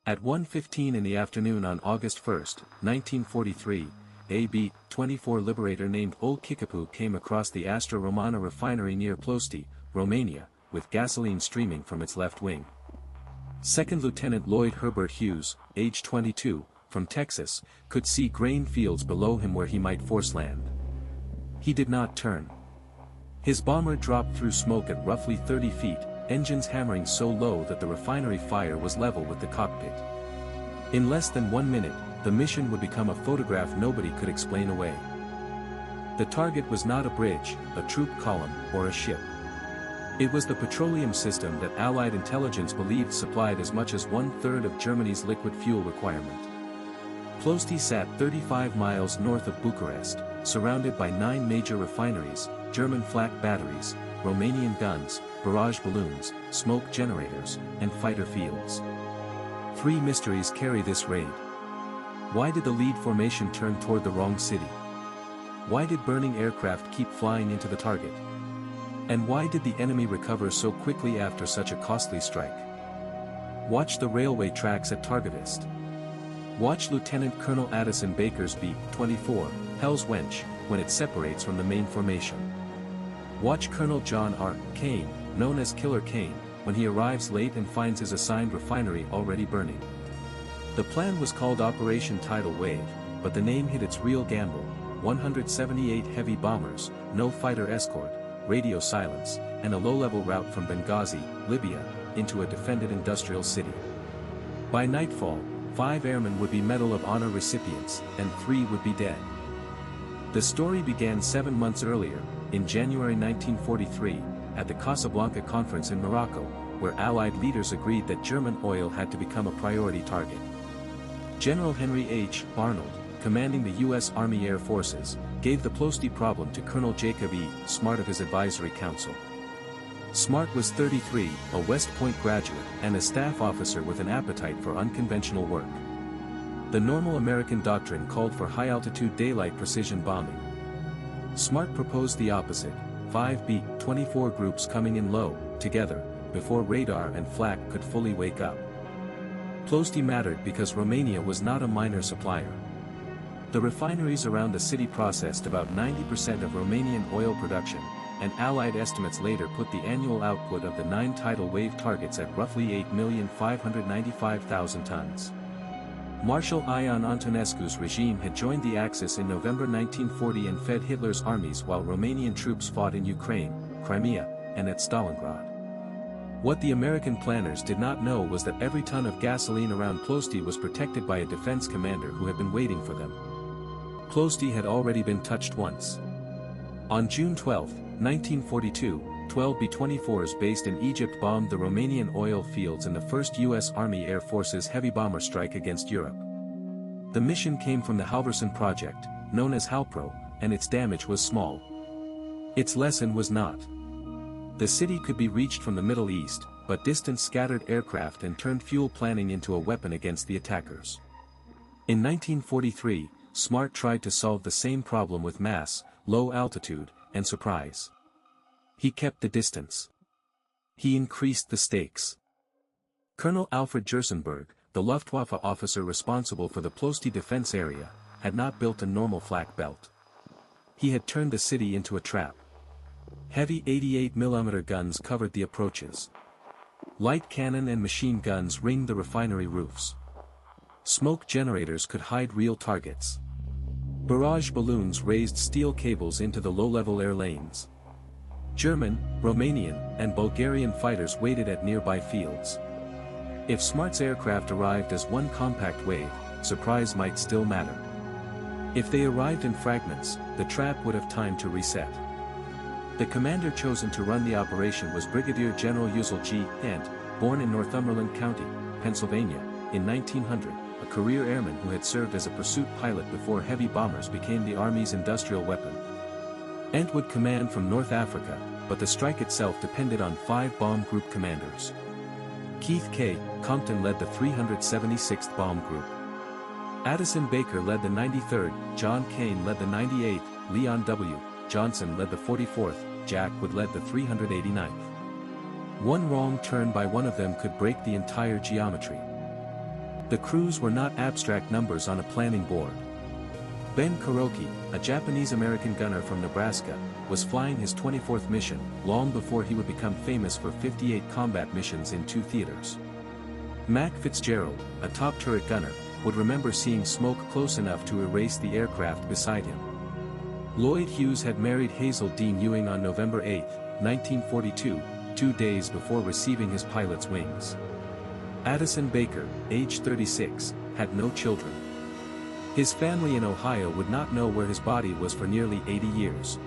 At 1:15 in the afternoon on August 1, 1943, a B-24 Liberator named Old Kickapoo came across the Astra Romana refinery near Ploesti, Romania, with gasoline streaming from its left wing. Second Lieutenant Lloyd Hughes, age 22, from Texas, could see grain fields below him where he might force land. He did not turn. His bomber dropped through smoke at roughly 30 feet, engines hammering so low that the refinery fire was level with the cockpit. In less than 1 minute, the mission would become a photograph nobody could explain away. The target was not a bridge, a troop column, or a ship. It was the petroleum system that Allied intelligence believed supplied as much as 1/3 of Germany's liquid fuel requirement. Ploesti sat 35 miles north of Bucharest, surrounded by 9 major refineries, German flak batteries, Romanian guns, barrage balloons, smoke generators, and fighter fields. 3 mysteries carry this raid. Why did the lead formation turn toward the wrong city? Why did burning aircraft keep flying into the target? And why did the enemy recover so quickly after such a costly strike? Watch the railway tracks at Targovist. Watch Lieutenant Colonel Addison Baker's B-24, Hell's Wench, when it separates from the main formation. Watch Colonel John R. Kane, known as Killer Kane, when he arrives late and finds his assigned refinery already burning. The plan was called Operation Tidal Wave, but the name hid its real gamble: 178 heavy bombers, no fighter escort, radio silence, and a low-level route from Benghazi, Libya, into a defended industrial city. By nightfall, 5 airmen would be Medal of Honor recipients, and 3 would be dead. The story began 7 months earlier, in January 1943, at the Casablanca Conference in Morocco, where Allied leaders agreed that German oil had to become a priority target. General Henry H. Arnold, commanding the U.S. Army Air Forces, gave the Ploesti problem to Colonel Jacob E. Smart of his advisory council. Smart was 33, a West Point graduate, and a staff officer with an appetite for unconventional work. The normal American doctrine called for high-altitude daylight precision bombing. Smart proposed the opposite: 5 B-24 groups coming in low, together, before radar and flak could fully wake up. Ploesti mattered because Romania was not a minor supplier. The refineries around the city processed about 90% of Romanian oil production, and Allied estimates later put the annual output of the 9 tidal wave targets at roughly 8,595,000 tons. Marshal Ion Antonescu's regime had joined the Axis in November 1940 and fed Hitler's armies while Romanian troops fought in Ukraine, Crimea, and at Stalingrad. What the American planners did not know was that every ton of gasoline around Ploesti was protected by a defense commander who had been waiting for them. Ploesti had already been touched once. On June 12, 1942, 12 B-24s based in Egypt bombed the Romanian oil fields in the first U.S. Army Air Force's heavy bomber strike against Europe. The mission came from the Halverson Project, known as Halpro, and its damage was small. Its lesson was not. The city could be reached from the Middle East, but distance scattered aircraft and turned fuel planning into a weapon against the attackers. In 1943, Smart tried to solve the same problem with mass, low altitude, and surprise. He kept the distance. He increased the stakes. Colonel Alfred Jerstad, the Luftwaffe officer responsible for the Ploesti defense area, had not built a normal flak belt. He had turned the city into a trap. Heavy 88mm guns covered the approaches. Light cannon and machine guns ringed the refinery roofs. Smoke generators could hide real targets. Barrage balloons raised steel cables into the low-level air lanes. German, Romanian, and Bulgarian fighters waited at nearby fields. If Smart's aircraft arrived as one compact wave, surprise might still matter. If they arrived in fragments, the trap would have time to reset. The commander chosen to run the operation was Brigadier General Uzal Ent, born in Northumberland County, Pennsylvania, in 1900, a career airman who had served as a pursuit pilot before heavy bombers became the Army's industrial weapon. Ent would command from North Africa, but the strike itself depended on 5 bomb group commanders. Keith K. Compton led the 376th Bomb Group. Addison Baker led the 93rd, John Kane led the 98th, Leon W. Johnson led the 44th, Jack Wood led the 389th. One wrong turn by one of them could break the entire geometry. The crews were not abstract numbers on a planning board. Ben Kuroki, a Japanese-American gunner from Nebraska, was flying his 24th mission, long before he would become famous for 58 combat missions in 2 theaters. Mac Fitzgerald, a top turret gunner, would remember seeing smoke close enough to erase the aircraft beside him. Lloyd Hughes had married Hazel Dean Ewing on November 8, 1942, 2 days before receiving his pilot's wings. Addison Baker, age 36, had no children. His family in Ohio would not know where his body was for nearly 80 years.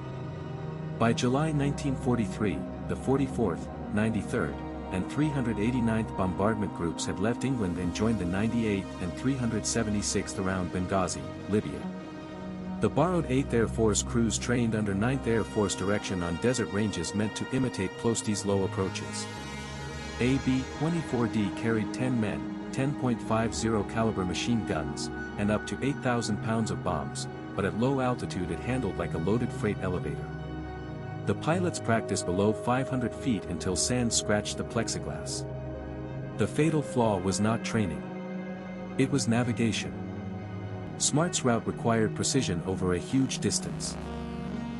By July 1943, the 44th, 93rd, and 389th Bombardment Groups had left England and joined the 98th and 376th around Benghazi, Libya. The borrowed 8th Air Force crews trained under 9th Air Force direction on desert ranges meant to imitate Ploesti's low approaches. A B-24D carried 10 men, 10.50 caliber machine guns, and up to 8,000 pounds of bombs, but at low altitude it handled like a loaded freight elevator. The pilots practiced below 500 feet until sand scratched the plexiglass. The fatal flaw was not training. It was navigation. Smart's route required precision over a huge distance.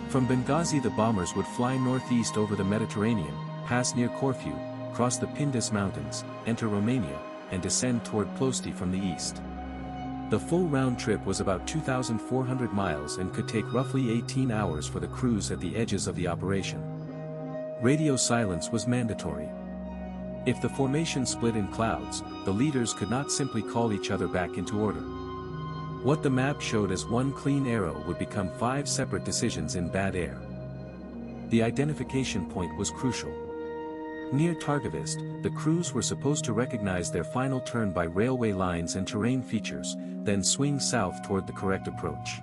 From Benghazi the bombers would fly northeast over the Mediterranean, pass near Corfu, cross the Pindus Mountains, enter Romania, and descend toward Ploesti from the east. The full round trip was about 2,400 miles and could take roughly 18 hours for the crews at the edges of the operation. Radio silence was mandatory. If the formation split in clouds, the leaders could not simply call each other back into order. What the map showed as one clean arrow would become 5 separate decisions in bad air. The identification point was crucial. Near Targovist, the crews were supposed to recognize their final turn by railway lines and terrain features, then swing south toward the correct approach.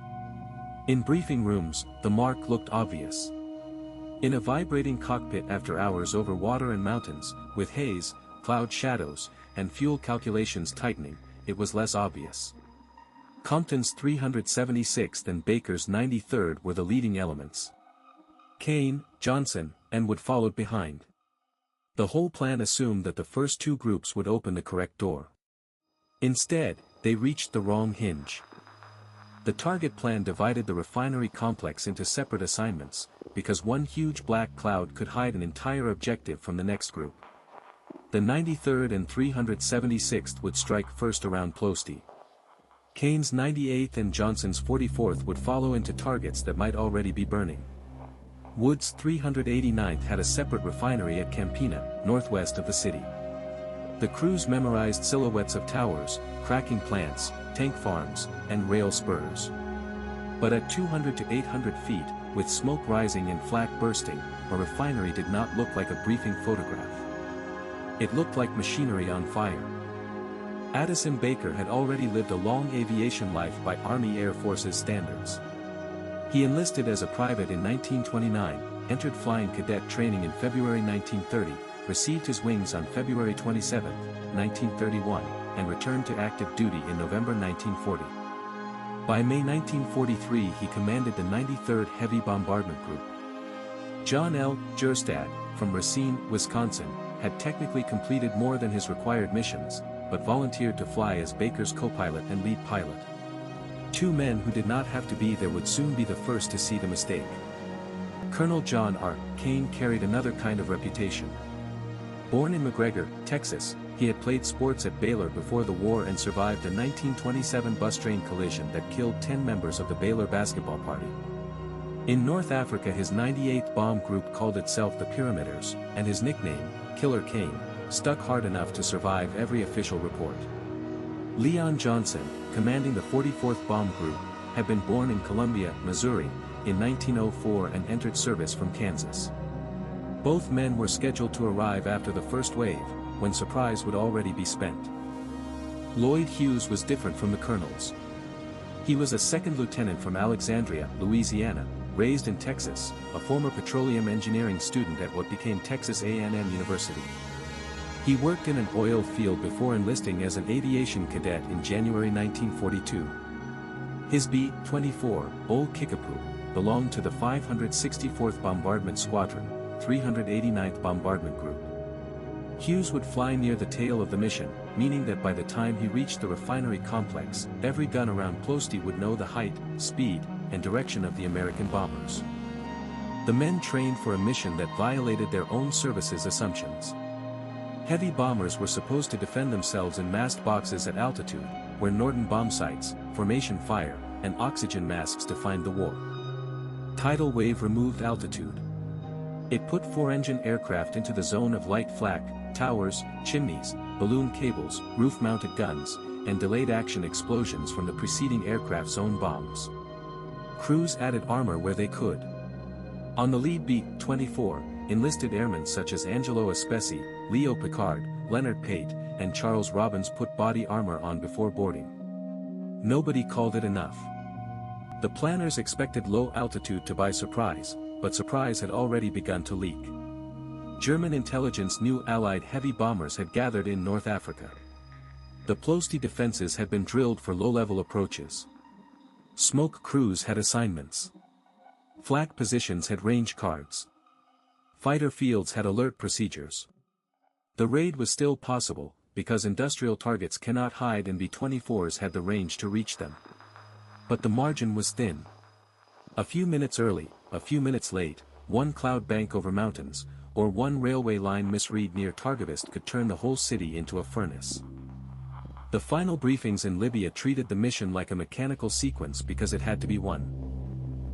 In briefing rooms, the mark looked obvious. In a vibrating cockpit after hours over water and mountains, with haze, cloud shadows, and fuel calculations tightening, it was less obvious. Compton's 376th and Baker's 93rd were the leading elements. Kane, Johnson, and Wood followed behind. The whole plan assumed that the first 2 groups would open the correct door. Instead, they reached the wrong hinge. The target plan divided the refinery complex into separate assignments, because one huge black cloud could hide an entire objective from the next group. The 93rd and 376th would strike first around Ploesti. Kane's 98th and Johnson's 44th would follow into targets that might already be burning. Wood's 389th had a separate refinery at Campina, northwest of the city. The crews memorized silhouettes of towers, cracking plants, tank farms, and rail spurs. But at 200 to 800 feet, with smoke rising and flak bursting, a refinery did not look like a briefing photograph. It looked like machinery on fire. Addison Baker had already lived a long aviation life by Army Air Force's standards. He enlisted as a private in 1929, entered flying cadet training in February 1930, received his wings on February 27, 1931, and returned to active duty in November 1940. By May 1943 he commanded the 93rd Heavy Bombardment Group. John L. Jerstad, from Racine, Wisconsin, had technically completed more than his required missions, but volunteered to fly as Baker's co-pilot and lead pilot. 2 men who did not have to be there would soon be the first to see the mistake. Colonel John R. Kane carried another kind of reputation. Born in McGregor, Texas, he had played sports at Baylor before the war and survived a 1927 bus train collision that killed 10 members of the Baylor basketball party. In North Africa his 98th Bomb Group called itself the Pyramiders, and his nickname, Killer Kane, stuck hard enough to survive every official report. Leon Johnson, commanding the 44th Bomb Group, had been born in Columbia, Missouri, in 1904 and entered service from Kansas. Both men were scheduled to arrive after the first wave, when supplies would already be spent. Lloyd Hughes was different from the colonels. He was a second lieutenant from Alexandria, Louisiana, raised in Texas, a former petroleum engineering student at what became Texas A&M University. He worked in an oil field before enlisting as an aviation cadet in January 1942. His B-24, Old Kickapoo, belonged to the 564th Bombardment Squadron, 389th Bombardment Group. Hughes would fly near the tail of the mission, meaning that by the time he reached the refinery complex, every gun around Ploesti would know the height, speed, and direction of the American bombers. The men trained for a mission that violated their own service's assumptions. Heavy bombers were supposed to defend themselves in massed boxes at altitude, where Norden bomb sights, formation fire, and oxygen masks defined the war. Tidal wave removed altitude. It put four-engine aircraft into the zone of light flak, towers, chimneys, balloon cables, roof-mounted guns, and delayed action explosions from the preceding aircraft's own bombs. Crews added armor where they could. On the lead B-24, enlisted airmen such as Angelo Espesi, Leo Picard, Leonard Pate, and Charles Robbins put body armor on before boarding. Nobody called it enough. The planners expected low altitude to by surprise, but surprise had already begun to leak. German intelligence knew Allied heavy bombers had gathered in North Africa. The Ploesti defenses had been drilled for low-level approaches. Smoke crews had assignments. Flak positions had range cards. Fighter fields had alert procedures. The raid was still possible, because industrial targets cannot hide and B-24s had the range to reach them. But the margin was thin. A few minutes early, a few minutes late, one cloud bank over mountains, or one railway line misread near Targovist could turn the whole city into a furnace. The final briefings in Libya treated the mission like a mechanical sequence because it had to be won.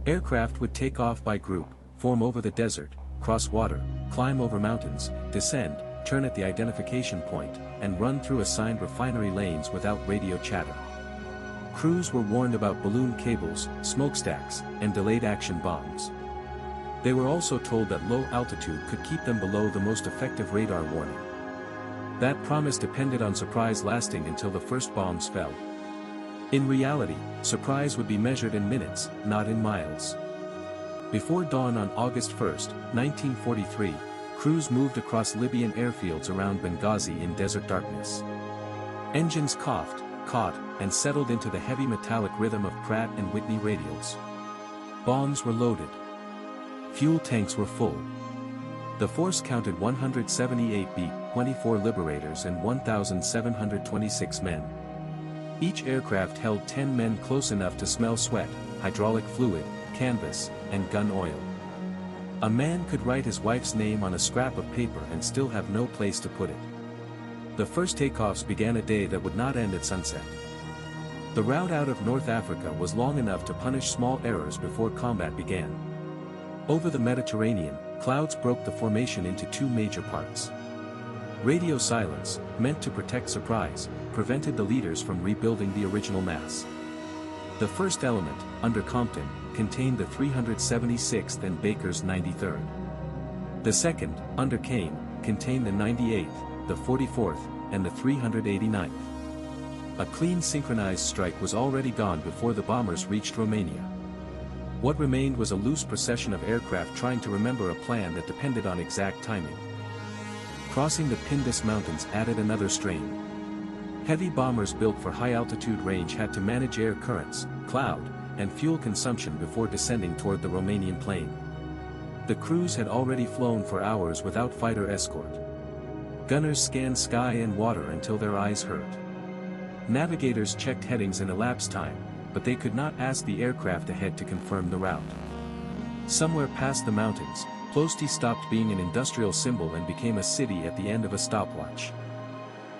Aircraft would take off by group, form over the desert, cross water, climb over mountains, descend, turn at the identification point, and run through assigned refinery lanes without radio chatter. Crews were warned about balloon cables, smokestacks, and delayed action bombs. They were also told that low altitude could keep them below the most effective radar warning. That promise depended on surprise lasting until the first bombs fell. In reality, surprise would be measured in minutes, not in miles. Before dawn on August 1, 1943, crews moved across Libyan airfields around Benghazi in desert darkness. Engines coughed, caught, and settled into the heavy metallic rhythm of Pratt & Whitney radials. Bombs were loaded. Fuel tanks were full. The force counted 178 B-24 Liberators and 1,726 men. Each aircraft held 10 men close enough to smell sweat, hydraulic fluid, canvas, and gun oil. A man could write his wife's name on a scrap of paper and still have no place to put it. The first takeoffs began a day that would not end at sunset. The route out of North Africa was long enough to punish small errors before combat began. Over the Mediterranean, clouds broke the formation into two major parts. Radio silence, meant to protect surprise, prevented the leaders from rebuilding the original mass. The first element, under Compton, contained the 376th and Baker's 93rd. The second, under Kane, contained the 98th, the 44th, and the 389th. A clean synchronized strike was already gone before the bombers reached Romania. What remained was a loose procession of aircraft trying to remember a plan that depended on exact timing. Crossing the Pindus Mountains added another strain. Heavy bombers built for high-altitude range had to manage air currents, cloud, and fuel consumption before descending toward the Romanian plain. The crews had already flown for hours without fighter escort. Gunners scanned sky and water until their eyes hurt. Navigators checked headings in elapsed time, but they could not ask the aircraft ahead to confirm the route. Somewhere past the mountains, Ploesti stopped being an industrial symbol and became a city at the end of a stopwatch.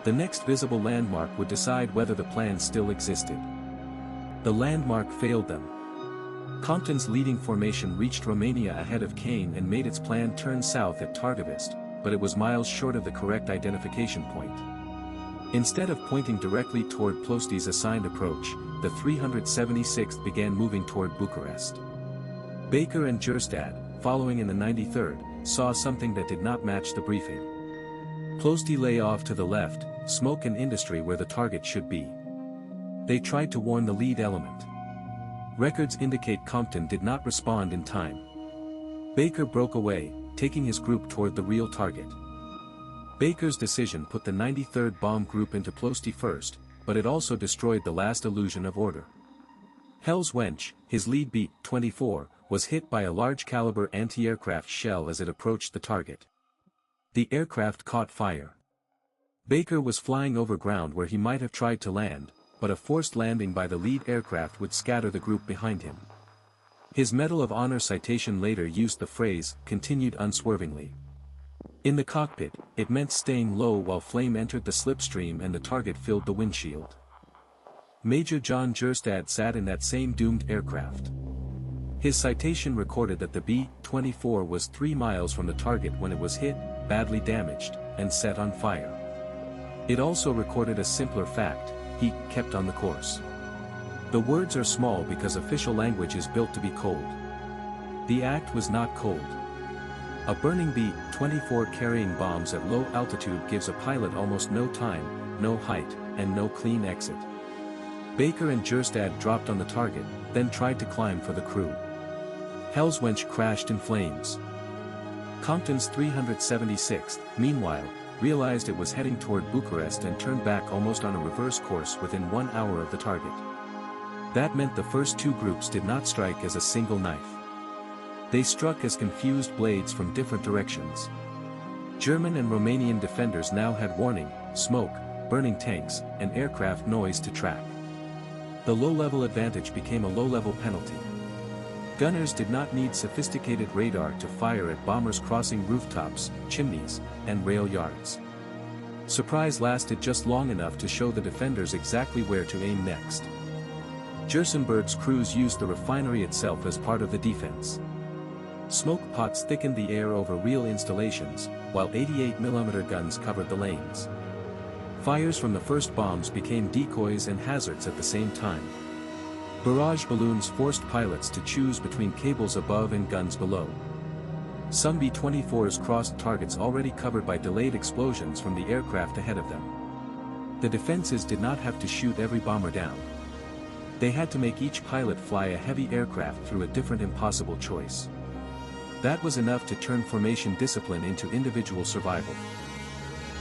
The next visible landmark would decide whether the plan still existed. The landmark failed them. Compton's leading formation reached Romania ahead of Kane and made its plan turn south at Targovist, but it was miles short of the correct identification point. Instead of pointing directly toward Ploesti's assigned approach, the 376th began moving toward Bucharest. Baker and Jerstad, following in the 93rd, saw something that did not match the briefing. Ploesti lay off to the left, smoke and industry where the target should be. They tried to warn the lead element. Records indicate Compton did not respond in time. Baker broke away, taking his group toward the real target. Baker's decision put the 93rd Bomb Group into Ploesti first, but it also destroyed the last illusion of order. Hell's Wench, his lead B-24, was hit by a large-caliber anti-aircraft shell as it approached the target. The aircraft caught fire. Baker was flying over ground where he might have tried to land, but a forced landing by the lead aircraft would scatter the group behind him. His Medal of Honor citation later used the phrase, "continued unswervingly." In the cockpit, it meant staying low while flame entered the slipstream and the target filled the windshield. Major John Jerstad sat in that same doomed aircraft. His citation recorded that the B-24 was 3 miles from the target when it was hit, badly damaged, and set on fire. It also recorded a simpler fact: he kept on the course. The words are small because official language is built to be cold. The act was not cold. A burning B-24 carrying bombs at low altitude gives a pilot almost no time, no height, and no clean exit. Baker and Jerstad dropped on the target, then tried to climb for the crew. Hellswench crashed in flames. Compton's 376th, meanwhile, realized it was heading toward Bucharest and turned back almost on a reverse course within 1 hour of the target. That meant the first two groups did not strike as a single knife. They struck as confused blades from different directions. German and Romanian defenders now had warning, smoke, burning tanks, and aircraft noise to track. The low-level advantage became a low-level penalty. Gunners did not need sophisticated radar to fire at bombers crossing rooftops, chimneys, and rail yards. Surprise lasted just long enough to show the defenders exactly where to aim next. Jersenberg's crews used the refinery itself as part of the defense. Smoke pots thickened the air over real installations, while 88mm guns covered the lanes. Fires from the first bombs became decoys and hazards at the same time. Barrage balloons forced pilots to choose between cables above and guns below. Some B-24s crossed targets already covered by delayed explosions from the aircraft ahead of them. The defenses did not have to shoot every bomber down. They had to make each pilot fly a heavy aircraft through a different impossible choice. That was enough to turn formation discipline into individual survival.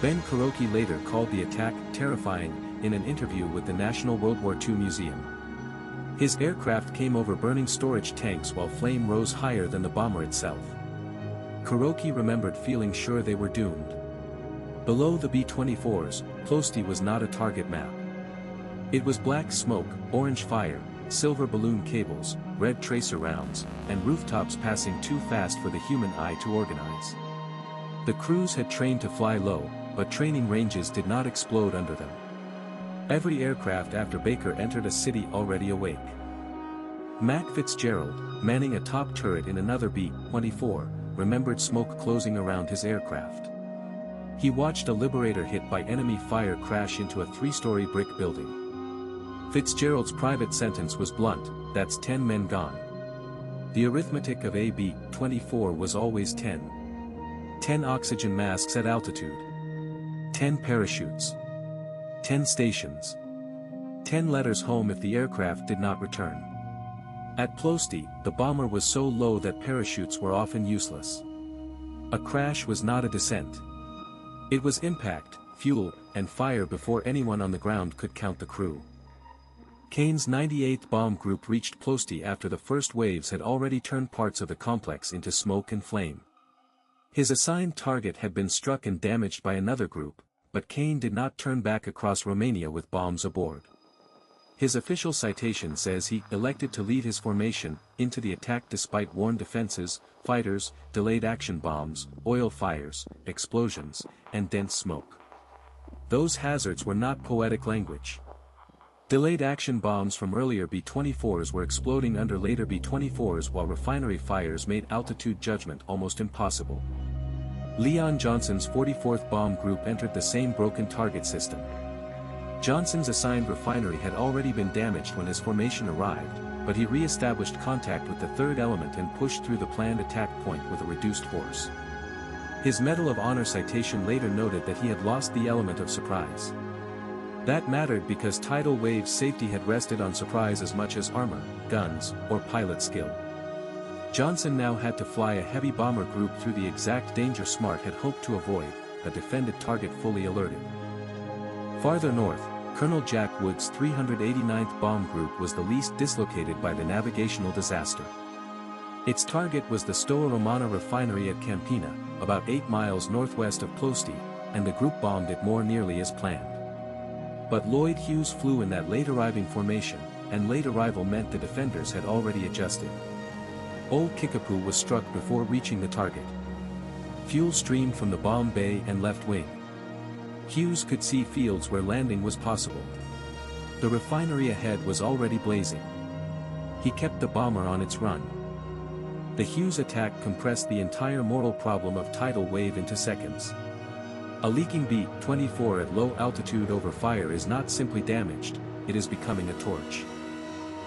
Ben Kuroki later called the attack terrifying in an interview with the National World War II Museum. His aircraft came over burning storage tanks while flame rose higher than the bomber itself. Kuroki remembered feeling sure they were doomed. Below the B-24s, Ploesti was not a target map. It was black smoke, orange fire, silver balloon cables, red tracer rounds, and rooftops passing too fast for the human eye to organize. The crews had trained to fly low, but training ranges did not explode under them. Every aircraft after Baker entered a city already awake. Mac Fitzgerald, manning a top turret in another B-24, remembered smoke closing around his aircraft. He watched a Liberator hit by enemy fire crash into a 3-story brick building. Fitzgerald's private sentence was blunt: that's 10 men gone. The arithmetic of a B-24 was always 10. 10 oxygen masks at altitude. 10 parachutes. 10 stations. 10 letters home if the aircraft did not return. At Ploesti, the bomber was so low that parachutes were often useless. A crash was not a descent. It was impact, fuel, and fire before anyone on the ground could count the crew. Kane's 98th Bomb Group reached Ploesti after the first waves had already turned parts of the complex into smoke and flame. His assigned target had been struck and damaged by another group, but Kane did not turn back across Romania with bombs aboard. His official citation says he elected to lead his formation into the attack despite worn defenses, fighters, delayed action bombs, oil fires, explosions, and dense smoke. Those hazards were not poetic language. Delayed action bombs from earlier B-24s were exploding under later B-24s while refinery fires made altitude judgment almost impossible. Leon Johnson's 44th Bomb Group entered the same broken target system. Johnson's assigned refinery had already been damaged when his formation arrived, but he re-established contact with the third element and pushed through the planned attack point with a reduced force. His Medal of Honor citation later noted that he had lost the element of surprise. That mattered because tidal wave safety had rested on surprise as much as armor, guns, or pilot skill. Johnson now had to fly a heavy bomber group through the exact danger Smart had hoped to avoid, a defended target fully alerted. Farther north, Colonel Jack Wood's 389th Bomb Group was the least dislocated by the navigational disaster. Its target was the Stoa Romana refinery at Campina, about 8 miles northwest of Ploesti, and the group bombed it more nearly as planned. But Lloyd Hughes flew in that late arriving formation, and late arrival meant the defenders had already adjusted. Old Kickapoo was struck before reaching the target. Fuel streamed from the bomb bay and left wing. Hughes could see fields where landing was possible. The refinery ahead was already blazing. He kept the bomber on its run. The Hughes attack compressed the entire mortal problem of tidal wave into seconds. A leaking B-24 at low altitude over fire is not simply damaged, it is becoming a torch.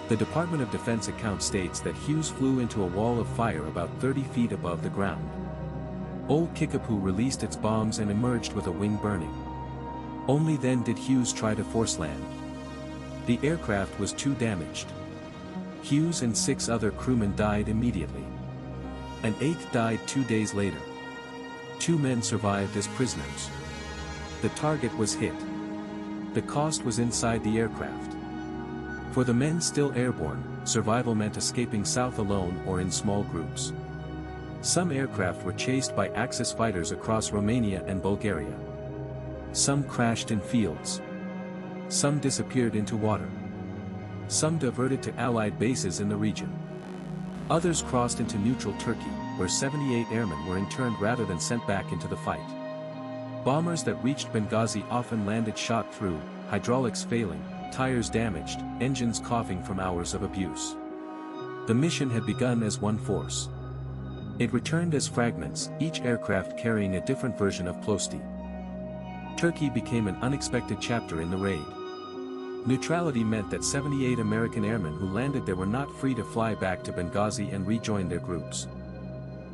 The Department of Defense account states that Hughes flew into a wall of fire about 30 feet above the ground. Old Kickapoo released its bombs and emerged with a wing burning. Only then did Hughes try to force land. The aircraft was too damaged. Hughes and 6 other crewmen died immediately. An 8th died 2 days later. 2 men survived as prisoners. The target was hit. The cost was inside the aircraft. For the men still airborne, survival meant escaping south alone or in small groups. Some aircraft were chased by Axis fighters across Romania and Bulgaria. Some crashed in fields. Some disappeared into water. Some diverted to Allied bases in the region. Others crossed into neutral Turkey, where 78 airmen were interned rather than sent back into the fight. Bombers that reached Benghazi often landed shot through, hydraulics failing, tires damaged, engines coughing from hours of abuse. The mission had begun as one force. It returned as fragments, each aircraft carrying a different version of Ploesti. Turkey became an unexpected chapter in the raid. Neutrality meant that 78 American airmen who landed there were not free to fly back to Benghazi and rejoin their groups.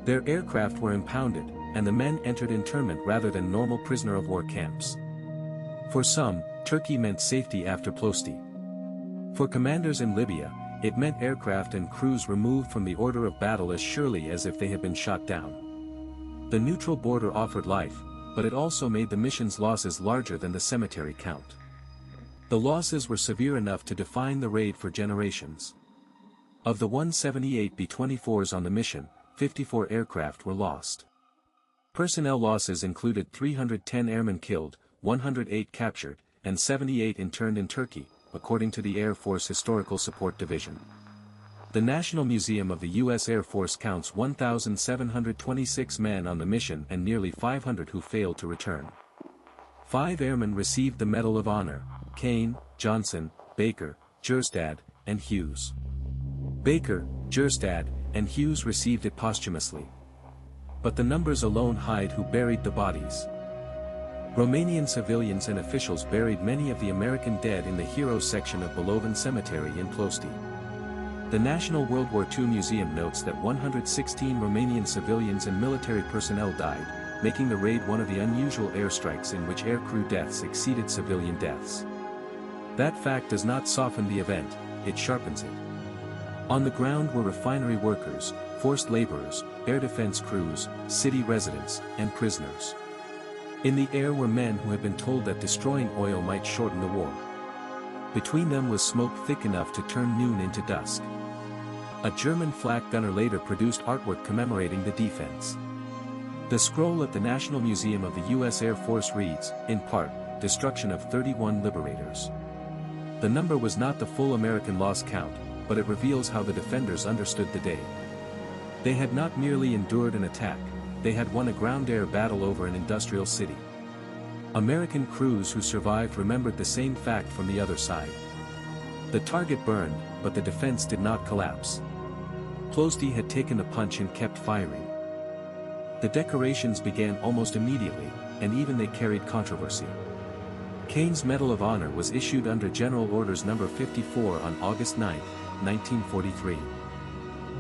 Their aircraft were impounded, and the men entered internment rather than normal prisoner-of-war camps. For some, Turkey meant safety after Ploesti. For commanders in Libya, it meant aircraft and crews removed from the order of battle as surely as if they had been shot down. The neutral border offered life, but it also made the mission's losses larger than the cemetery count. The losses were severe enough to define the raid for generations. Of the 178 B-24s on the mission, 54 aircraft were lost. Personnel losses included 310 airmen killed, 108 captured, and 78 interned in Turkey, according to the Air Force Historical Support Division. The National Museum of the U.S. Air Force counts 1,726 men on the mission and nearly 500 who failed to return. 5 airmen received the Medal of Honor: Kane, Johnson, Baker, Jerstad, and Hughes. Baker, Jerstad, and Hughes received it posthumously. But the numbers alone hide who buried the bodies. Romanian civilians and officials buried many of the American dead in the Heroes section of Bolovan Cemetery in Ploesti. The National World War II Museum notes that 116 Romanian civilians and military personnel died, making the raid one of the unusual airstrikes in which aircrew deaths exceeded civilian deaths. That fact does not soften the event, it sharpens it. On the ground were refinery workers, forced laborers, air defense crews, city residents, and prisoners. In the air were men who had been told that destroying oil might shorten the war. Between them was smoke thick enough to turn noon into dusk. A German flak gunner later produced artwork commemorating the defense. The scroll at the National Museum of the U.S. Air Force reads, in part, "Destruction of 31 Liberators." The number was not the full American loss count, but it reveals how the defenders understood the day. They had not merely endured an attack, they had won a ground-air battle over an industrial city. American crews who survived remembered the same fact from the other side. The target burned, but the defense did not collapse. Ploesti had taken the punch and kept firing. The decorations began almost immediately, and even they carried controversy. Kane's Medal of Honor was issued under General Orders No. 54 on August 9, 1943.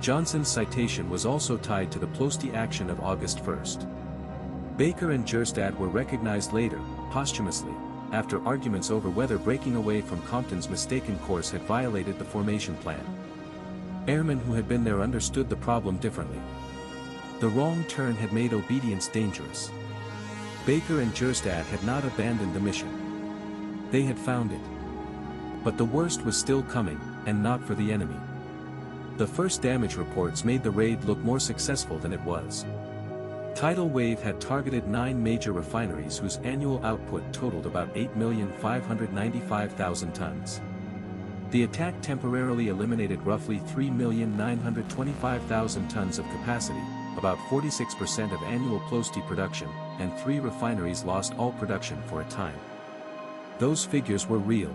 Johnson's citation was also tied to the Ploesti action of August 1. Baker and Jerstad were recognized later, posthumously, after arguments over whether breaking away from Compton's mistaken course had violated the formation plan. Airmen who had been there understood the problem differently. The wrong turn had made obedience dangerous. Baker and Jerstad had not abandoned the mission. They had found it. But the worst was still coming, and not for the enemy. The first damage reports made the raid look more successful than it was. Tidal wave had targeted 9 major refineries whose annual output totaled about 8,595,000 tons. The attack temporarily eliminated roughly 3,925,000 tons of capacity, about 46% of annual Ploesti production, and 3 refineries lost all production for a time. Those figures were real.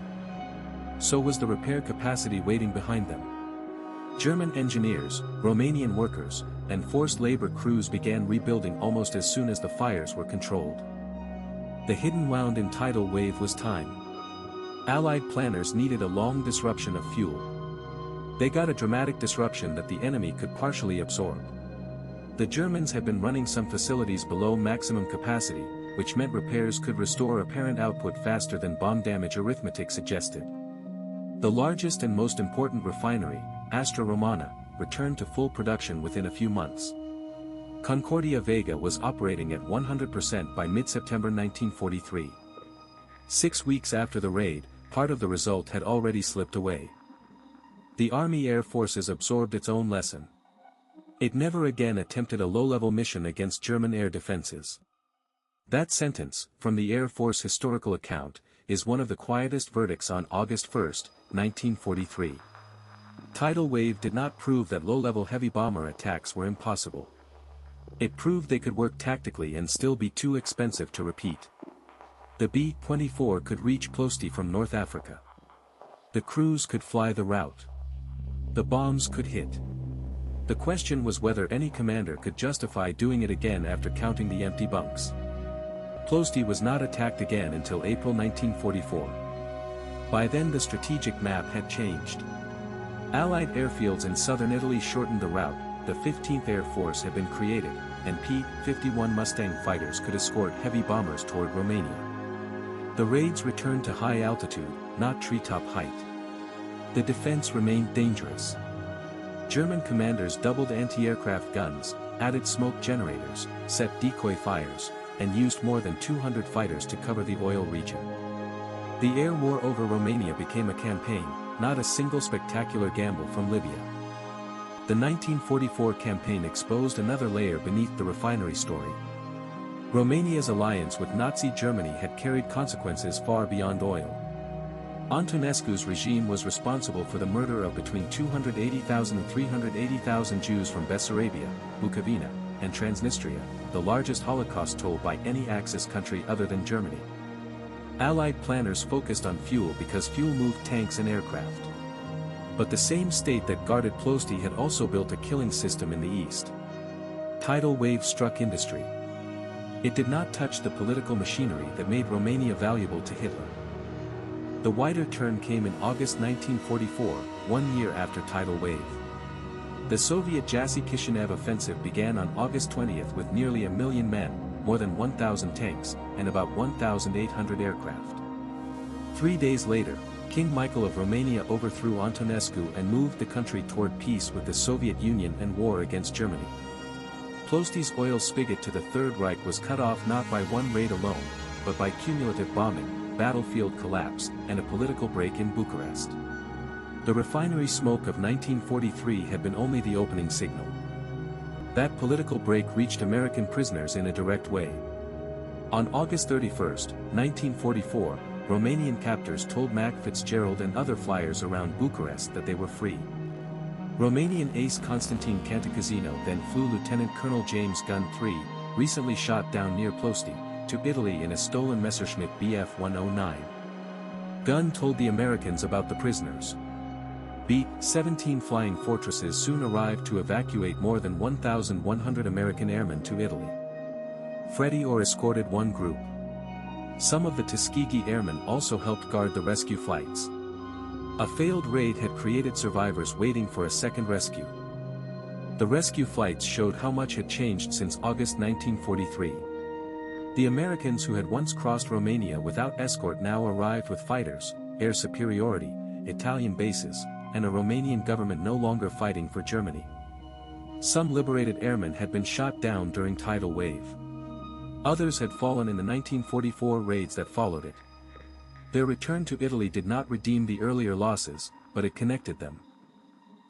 So was the repair capacity waiting behind them. German engineers, Romanian workers, and forced labor crews began rebuilding almost as soon as the fires were controlled. The hidden wound in tidal wave was time. Allied planners needed a long disruption of fuel. They got a dramatic disruption that the enemy could partially absorb. The Germans had been running some facilities below maximum capacity, which meant repairs could restore apparent output faster than bomb damage arithmetic suggested. The largest and most important refinery, Astra Romana, returned to full production within a few months. Concordia Vega was operating at 100% by mid-September 1943. 6 weeks after the raid, part of the result had already slipped away. The Army Air Forces absorbed its own lesson. It never again attempted a low-level mission against German air defenses. That sentence, from the Air Force historical account, is one of the quietest verdicts on August 1, 1943. Tidal wave did not prove that low-level heavy bomber attacks were impossible. It proved they could work tactically and still be too expensive to repeat. The B-24 could reach Ploesti from North Africa. The crews could fly the route. The bombs could hit. The question was whether any commander could justify doing it again after counting the empty bunks. Ploesti was not attacked again until April 1944. By then the strategic map had changed. Allied airfields in southern Italy shortened the route, the 15th Air Force had been created, and P-51 Mustang fighters could escort heavy bombers toward Romania. The raids returned to high altitude, not treetop height. The defense remained dangerous. German commanders doubled anti-aircraft guns, added smoke generators, set decoy fires, and used more than 200 fighters to cover the oil region. The air war over Romania became a campaign, not a single spectacular gamble from Libya. The 1944 campaign exposed another layer beneath the refinery story. Romania's alliance with Nazi Germany had carried consequences far beyond oil. Antonescu's regime was responsible for the murder of between 280,000 and 380,000 Jews from Bessarabia, Bukovina, and Transnistria, the largest Holocaust toll by any Axis country other than Germany. Allied planners focused on fuel because fuel moved tanks and aircraft. But the same state that guarded Ploesti had also built a killing system in the east. Tidal wave struck industry. It did not touch the political machinery that made Romania valuable to Hitler. The wider turn came in August 1944, 1 year after tidal wave. The Soviet Jassy-Kishinev offensive began on August 20th with nearly 1 million men, more than 1,000 tanks, and about 1,800 aircraft. 3 days later, King Michael of Romania overthrew Antonescu and moved the country toward peace with the Soviet Union and war against Germany. Ploesti's oil spigot to the Third Reich was cut off not by one raid alone, but by cumulative bombing, battlefield collapse, and a political break in Bucharest. The refinery smoke of 1943 had been only the opening signal. That political break reached American prisoners in a direct way. On August 31, 1944, Romanian captors told Mac Fitzgerald and other flyers around Bucharest that they were free. Romanian ace Constantine Cantacuzino then flew Lieutenant Colonel James Gunn III, recently shot down near Ploesti, to Italy in a stolen Messerschmitt Bf-109. Gunn told the Americans about the prisoners. B-17 flying fortresses soon arrived to evacuate more than 1,100 American airmen to Italy. Freddy Orr escorted one group. Some of the Tuskegee airmen also helped guard the rescue flights. A failed raid had created survivors waiting for a second rescue. The rescue flights showed how much had changed since August 1943. The Americans who had once crossed Romania without escort now arrived with fighters, air superiority, Italian bases, and a Romanian government no longer fighting for Germany. Some liberated airmen had been shot down during tidal wave. Others had fallen in the 1944 raids that followed it. Their return to Italy did not redeem the earlier losses, but it connected them.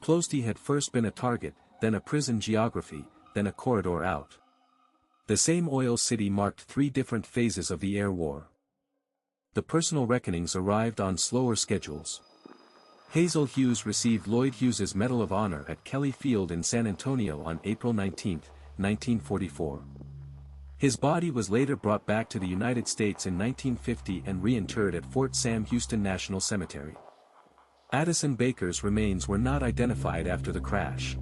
Ploesti had first been a target, then a prison geography, then a corridor out. The same oil city marked 3 different phases of the air war. The personal reckonings arrived on slower schedules. Uzal Hughes received Lloyd Hughes's Medal of Honor at Kelly Field in San Antonio on April 19, 1944. His body was later brought back to the United States in 1950 and reinterred at Fort Sam Houston National Cemetery. Addison Baker's remains were not identified after the crash.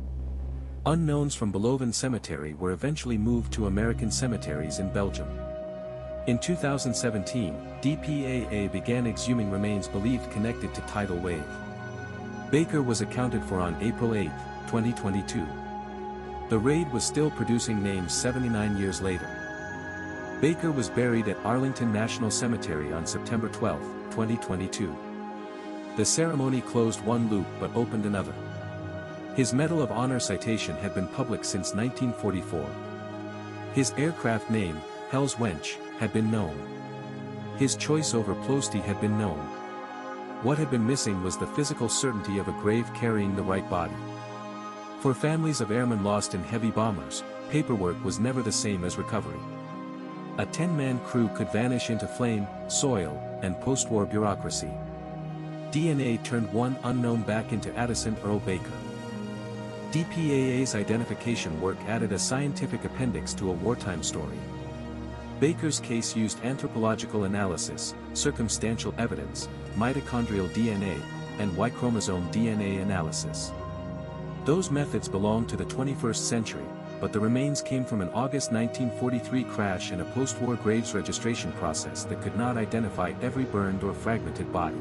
Unknowns from Beloven Cemetery were eventually moved to American cemeteries in Belgium. In 2017, DPAA began exhuming remains believed connected to tidal wave. Baker was accounted for on April 8, 2022. The raid was still producing names 79 years later. Baker was buried at Arlington National Cemetery on September 12, 2022. The ceremony closed one loop but opened another. His Medal of Honor citation had been public since 1944. His aircraft name, Hell's Wench, had been known. His choice over Ploesti had been known. What had been missing was the physical certainty of a grave carrying the right body. For families of airmen lost in heavy bombers, paperwork was never the same as recovery. A 10-man crew could vanish into flame, soil, and post-war bureaucracy. DNA turned one unknown back into Addison Earl Baker. DPAA's identification work added a scientific appendix to a wartime story. Baker's case used anthropological analysis, circumstantial evidence, mitochondrial DNA, and Y-chromosome DNA analysis. Those methods belonged to the 21st century, but the remains came from an August 1943 crash and a post-war graves registration process that could not identify every burned or fragmented body.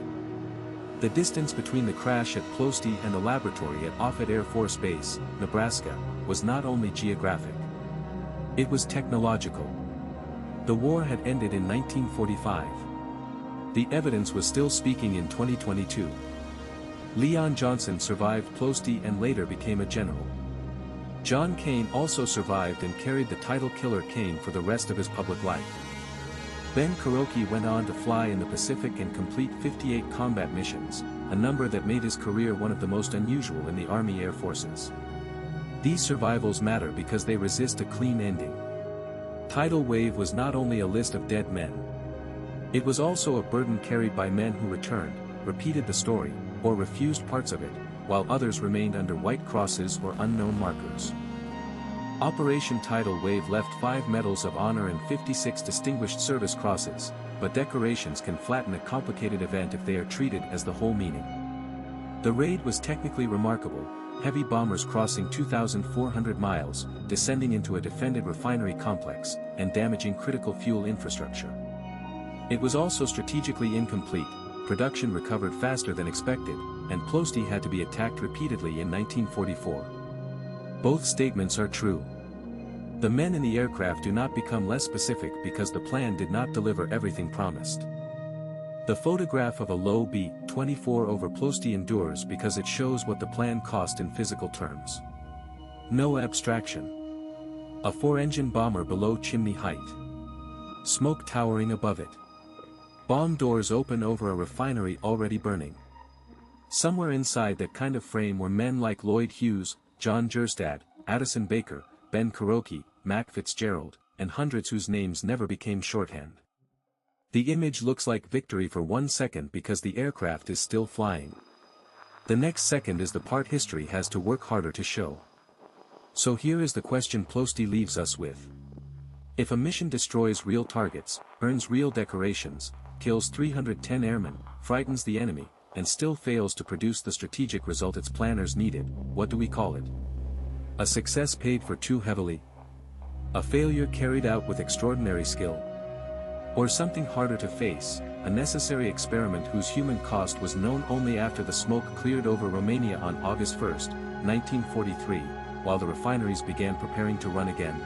The distance between the crash at Ploesti and the laboratory at Offutt Air Force Base, Nebraska, was not only geographic. It was technological. The war had ended in 1945. The evidence was still speaking in 2022. Leon Johnson survived Ploesti and later became a general. John Kane also survived and carried the title Killer Kane for the rest of his public life. Ben Kuroki went on to fly in the Pacific and complete 58 combat missions, a number that made his career one of the most unusual in the Army Air Forces. These survivals matter because they resist a clean ending. Tidal Wave was not only a list of dead men. It was also a burden carried by men who returned, repeated the story, or refused parts of it, while others remained under white crosses or unknown markers. Operation Tidal Wave left 5 Medals of Honor and 56 Distinguished Service Crosses, but decorations can flatten a complicated event if they are treated as the whole meaning. The raid was technically remarkable, heavy bombers crossing 2,400 miles, descending into a defended refinery complex, and damaging critical fuel infrastructure. It was also strategically incomplete, production recovered faster than expected, and Ploesti had to be attacked repeatedly in 1944. Both statements are true. The men in the aircraft do not become less specific because the plan did not deliver everything promised. The photograph of a low B-24 over Ploesti endures because it shows what the plan cost in physical terms. No abstraction. A 4-engine bomber below chimney height. Smoke towering above it. Bomb doors open over a refinery already burning. Somewhere inside that kind of frame were men like Lloyd Hughes, John Jerstad, Addison Baker, Ben Kuroki, Mac Fitzgerald, and hundreds whose names never became shorthand. The image looks like victory for 1 second because the aircraft is still flying. The next second is the part history has to work harder to show. So here is the question Ploesti leaves us with. If a mission destroys real targets, earns real decorations, kills 310 airmen, frightens the enemy, and still fails to produce the strategic result its planners needed, what do we call it? A success paid for too heavily? A failure carried out with extraordinary skill? Or something harder to face, a necessary experiment whose human cost was known only after the smoke cleared over Romania on August 1, 1943, while the refineries began preparing to run again?